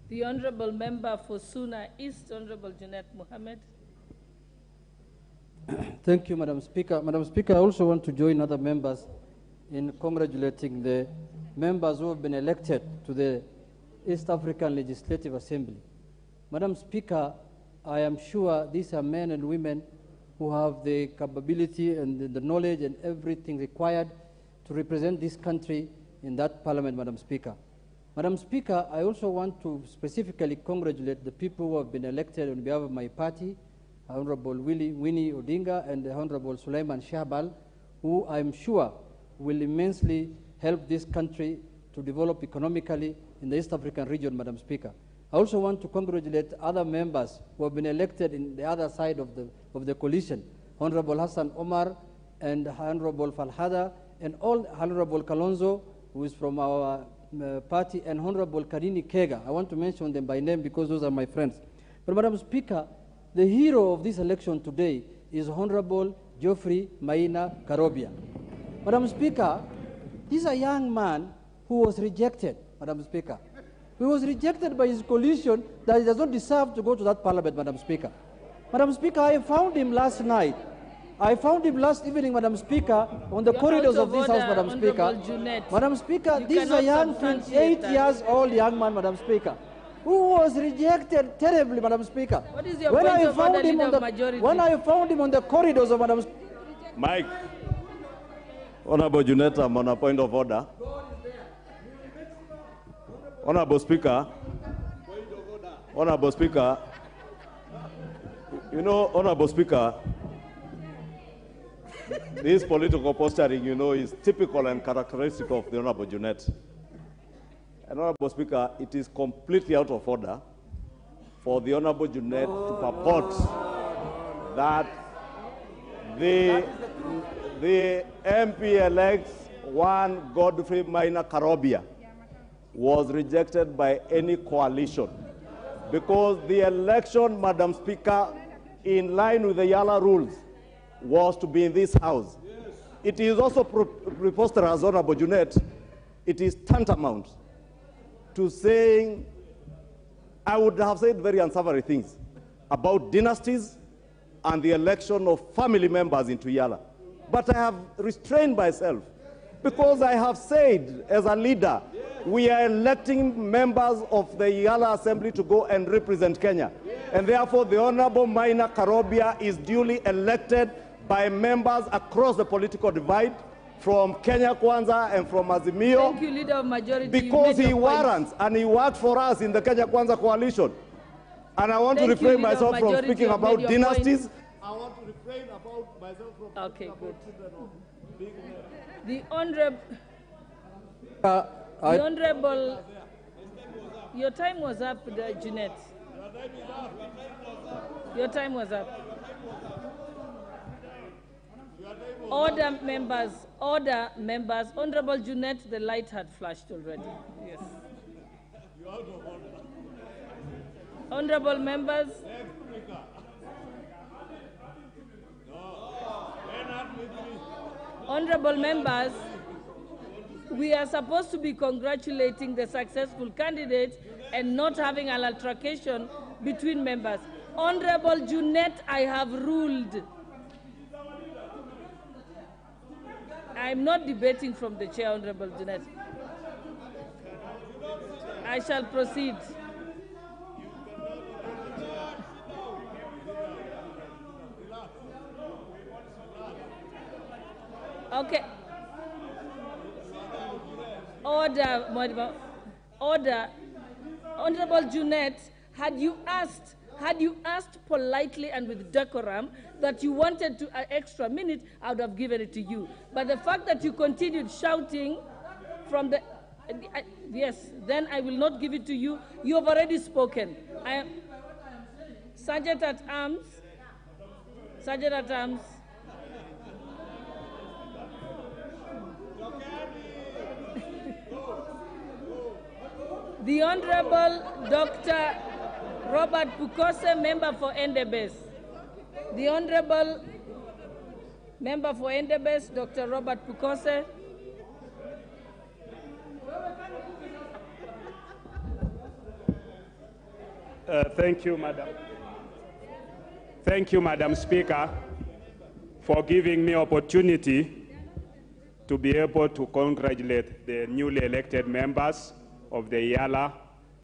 The Honorable Member for Suna East, Honorable Junet Mohammed. Thank you, Madam Speaker. Madam Speaker, I also want to join other members in congratulating the members who have been elected to the East African Legislative Assembly. Madam Speaker, I am sure these are men and women who have the capability and the knowledge and everything required to represent this country in that parliament, Madam Speaker. Madam Speaker, I also want to specifically congratulate the people who have been elected on behalf of my party, Honorable Winnie Odinga and the Honorable Sulaiman Shahbal, who I'm sure will immensely help this country to develop economically in the East African region, Madam Speaker. I also want to congratulate other members who have been elected in the other side of the coalition, Honorable Hassan Omar and Honorable Falhada, and all Honorable Kalonzo, who is from our party, and Honorable Karini Kega. I want to mention them by name because those are my friends. But Madam Speaker, the hero of this election today is Honorable Geoffrey Maina Karobia. Madam Speaker, this is a young man who was rejected, Madam Speaker. He was rejected by his coalition that he does not deserve to go to that parliament, Madam Speaker. Madam Speaker, I found him last night. I found him last evening, Madam Speaker, on the corridors of this house, Madam Speaker. Madam Speaker, this is a young, 8 years old young man, Madam Speaker, who was rejected terribly, Madam Speaker. What is your point of order, Leader of Majority? When I found him on the corridors of Madam Speaker. Mike, Honorable Junet, I'm on a point of order. Honorable Speaker, you know, Honorable Speaker, this political posturing, you know, is typical and characteristic of the Honorable Junet. And Honorable Speaker, it is completely out of order for the Honorable Junet to purport that the MP-elect one Godfrey Maina Karobia was rejected by any coalition, because the election, Madam Speaker, in line with the EALA rules, was to be in this house. Yes. It is also preposterous, Honorable Junet, it is tantamount to saying, I would have said very unsavory things about dynasties and the election of family members into EALA. But I have restrained myself because I have said as a leader, we are electing members of the EALA Assembly to go and represent Kenya. And therefore, the Honorable Maina Karobia is duly elected by members across the political divide, from Kenya Kwanza and from Azimio. Thank you, Leader of Majority. Because he warrants and he worked for us in the Kenya Kwanza coalition. And I want to refrain myself from speaking about dynasties. I want to refrain about myself from speaking about the Honorable... The Honorable, your time was up, Junet. Your time was up. Order, members. Order, members. Honorable Junet, the light had flashed already. Yes. Honorable members. Honorable members. We are supposed to be congratulating the successful candidate and not having an altercation between members. Honorable Junet, I have ruled. I'm not debating from the chair, Honorable Junet. I shall proceed. Okay. Order, order. Honorable Junet, had you asked politely and with decorum that you wanted an extra minute, I would have given it to you. But the fact that you continued shouting from the... yes, then I will not give it to you. You have already spoken. Sergeant at Arms. Sergeant at Arms. The Honorable Dr. Robert Pukose, member for Endebess. The Honorable member for Endebess, Dr. Robert Pukose. Thank you, Madam. Thank you, Madam Speaker, for giving me opportunity to be able to congratulate the newly elected members of the EALA